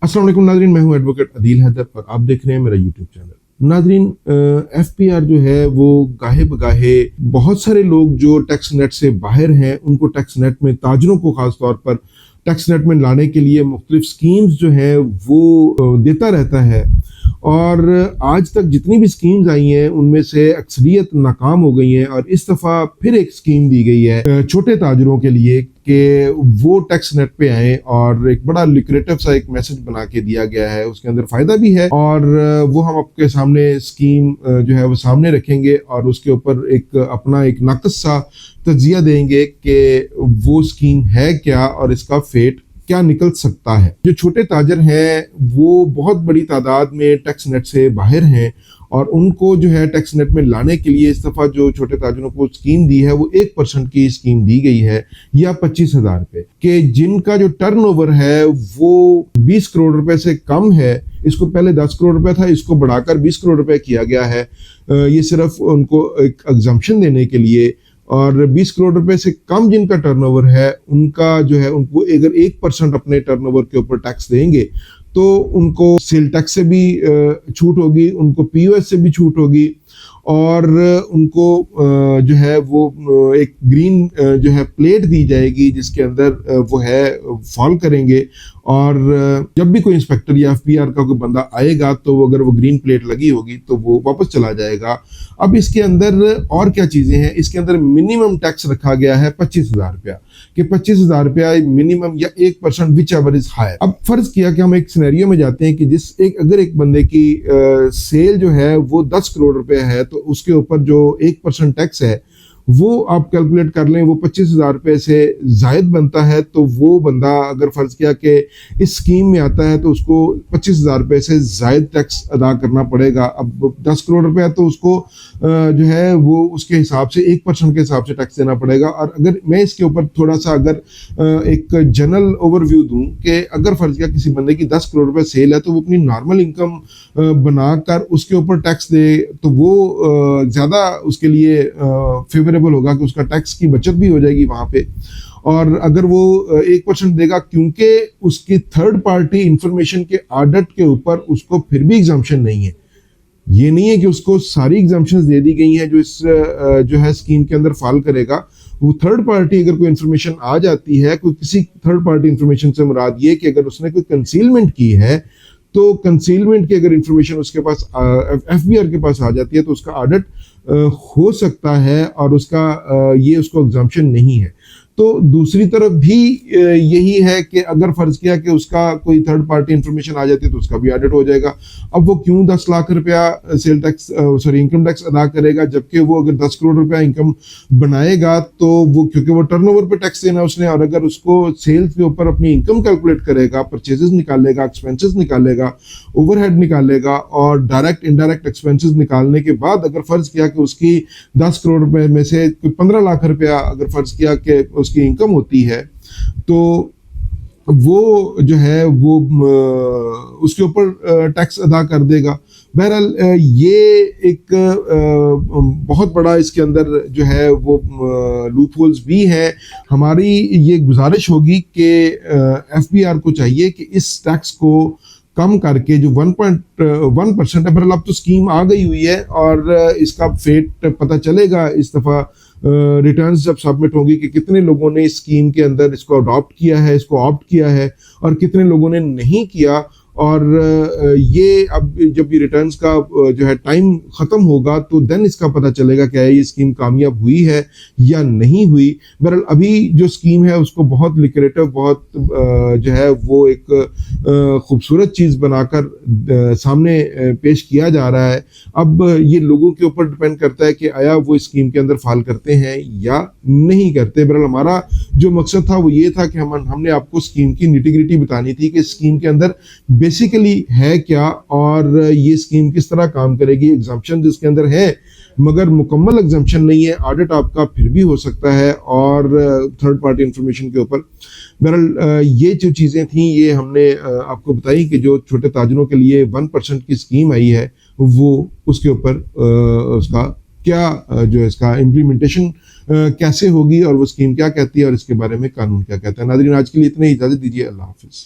अस्सलाम वालेकुम नाजरीन, मैं हूं एडवोकेट अदील हैदर और आप देख रहे हैं मेरा यूट्यूब चैनल। नाजरीन, एफपीआर जो है वो गाहे बगाहे बहुत सारे लोग जो टैक्स नेट से बाहर हैं उनको टैक्स नेट में ताजरों को खास तौर पर टैक्स नेट में लाने के लिए मुख्तलिफ स्कीम्स जो है वो देता रहता है। और आज तक जितनी भी स्कीम्स आई हैं उनमें से अक्सरियत नाकाम हो गई हैं और इस दफ़ा फिर एक स्कीम दी गई है छोटे ताजरों के लिए कि वो टैक्स नेट पे आए और एक बड़ा लिक्रेटिव सा एक मैसेज बना के दिया गया है। उसके अंदर फ़ायदा भी है और वो हम आपके सामने स्कीम जो है वो सामने रखेंगे और उसके ऊपर एक अपना एक नाक़िस सा तज्जिया देंगे कि वो स्कीम है क्या और इसका फेट क्या निकल सकता है। जो छोटे ताजर हैं वो बहुत बड़ी तादाद में टैक्स नेट से बाहर हैं और उनको जो है टैक्स नेट में लाने के लिए इस दफ़ा जो छोटे ताजरों को स्कीम दी है वो 1% की स्कीम दी गई है या 25,000 रुपये के, जिनका जो टर्नओवर है वो 20 करोड़ रुपए से कम है। इसको पहले 10 करोड़ रुपए था, इसको बढ़ाकर 20 करोड़ रुपए किया गया है। ये सिर्फ उनको एक एग्जम्पशन देने के लिए। और 20 करोड़ रुपए से कम जिनका टर्नओवर है उनका जो है उनको अगर 1% अपने टर्नओवर के ऊपर टैक्स देंगे तो उनको सेल टैक्स से भी छूट होगी, उनको पीओएस से भी छूट होगी और उनको जो है वो एक ग्रीन जो है प्लेट दी जाएगी जिसके अंदर वो है फॉल करेंगे। और जब भी कोई इंस्पेक्टर या एफपीआर का कोई बंदा आएगा तो वो अगर वो ग्रीन प्लेट लगी होगी तो वो वापस चला जाएगा। अब इसके अंदर और क्या चीज़ें हैं, इसके अंदर मिनिमम टैक्स रखा गया है 25,000 रुपया कि 25,000 रुपया मिनिमम या 1% विच एवर इज हायर। अब फर्ज किया कि हम एक सिनेरियो में जाते हैं कि अगर एक बंदे की सेल जो है वो 10 करोड़ रुपए है तो उसके ऊपर जो 1% टैक्स है वो आप कैलकुलेट कर लें, वो 25,000 रुपये से जायद बनता है। तो वो बंदा अगर फर्ज किया कि इस स्कीम में आता है तो उसको 25,000 रुपये से जायद टैक्स अदा करना पड़ेगा। अब 10 करोड़ रुपये है तो उसको जो है वो उसके हिसाब से 1% के हिसाब से टैक्स देना पड़ेगा। और अगर मैं इसके ऊपर थोड़ा सा अगर एक जनरल ओवरव्यू दूं कि अगर फर्ज किया किसी बंदे की 10 करोड़ रुपये सेल है तो वो अपनी नॉर्मल इनकम बनाकर उसके ऊपर टैक्स दे तो वो ज़्यादा उसके लिए फेवरेबल होगा कि उसका टैक्स की बचत भी हो जाएगी वहां पे। और अगर वो 1% देगा क्योंकि उसकी थर्ड पार्टी इंफॉर्मेशन के ऑडिट के ऊपर उसको फिर भी एग्जम्पशन नहीं है। ये नहीं है कि उसको सारी एग्जम्पशंस दे दी गई हैं जो इस जो है स्कीम के अंदर फॉल करेगा। वो थर्ड पार्टी अगर कोई इंफॉर्मेशन आ जाती है, कोई किसी थर्ड पार्टी इंफॉर्मेशन से मुराद ये कि अगर उसने कोई कंसीलमेंट की है तो कंसीलमेंट की अगर इंफॉर्मेशन उसके पास एफबीआर के पास आ जाती है तो उसका ऑडिट हो सकता है और उसका ये उसको एग्जम्पशन नहीं है। तो दूसरी तरफ भी यही है कि अगर फर्ज किया कि उसका कोई थर्ड पार्टी इंफॉर्मेशन आ जाती है तो उसका भी ऑडिट हो जाएगा। अब वो क्यों 10 लाख रुपया सेल टैक्स इनकम टैक्स अदा करेगा, जबकि वो अगर 10 करोड़ रुपया इनकम बनाएगा तो वो क्योंकि वो टर्नओवर पे टैक्स देना उसने, और अगर उसको सेल्स के ऊपर अपनी इनकम कैलकुलेट करेगा, परचेजेस निकालेगा, एक्सपेंसेस निकालेगा, ओवरहेड निकालेगा और डायरेक्ट इनडायरेक्ट एक्सपेंसेस निकालने के बाद अगर फर्ज किया कि उसकी 10 करोड़ रुपए में से 15 लाख रुपया अगर फर्ज किया कि उसकी इनकम होती है तो वो जो है वो उसके ऊपर टैक्स अदा कर देगा। बहरहाल ये एक बहुत बड़ा इसके अंदर जो है वो लूप होल्स भी है। हमारी ये गुजारिश होगी कि एफबीआर को चाहिए कि इस टैक्स को कम करके जो 1.1% है, बहरहाल अब तो स्कीम आ गई हुई है और इसका फेट पता चलेगा इस दफ़ा रिटर्न्स जब सबमिट होंगी कि कितने लोगों ने इस स्कीम के अंदर इसको अडॉप्ट किया है, इसको ऑप्ट किया है और कितने लोगों ने नहीं किया। और ये अब जब ये रिटर्न्स का जो है टाइम ख़त्म होगा तो देन इसका पता चलेगा क्या ये स्कीम कामयाब हुई है या नहीं हुई। बहरहाल अभी जो स्कीम है उसको बहुत लिक्रेटिव, बहुत जो है वो एक खूबसूरत चीज़ बनाकर सामने पेश किया जा रहा है। अब ये लोगों के ऊपर डिपेंड करता है कि आया वो स्कीम के अंदर फॉल करते हैं या नहीं करते। बहरहाल हमारा जो मकसद था वो ये था कि हमने आपको स्कीम की निटी-ग्रिटी बतानी थी कि स्कीम के अंदर बेसिकली है क्या और ये स्कीम किस तरह काम करेगी। एग्जम्पशन जिसके अंदर है मगर मुकम्मल एग्जम्पशन नहीं है, ऑडिट आपका फिर भी हो सकता है और थर्ड पार्टी इंफॉर्मेशन के ऊपर। बहरहाल ये जो चीज़ें थी ये हमने आपको बताई कि जो छोटे ताजरों के लिए 1% की स्कीम आई है वो उसके ऊपर उसका क्या जो है इसका इम्प्लीमेंटेशन कैसे होगी और वो स्कीम क्या कहती है और इसके बारे में कानून क्या कहता है। नाज़रीन, आज के लिए इतना ही, इजाज़त दीजिए। अल्लाह हाफिज़।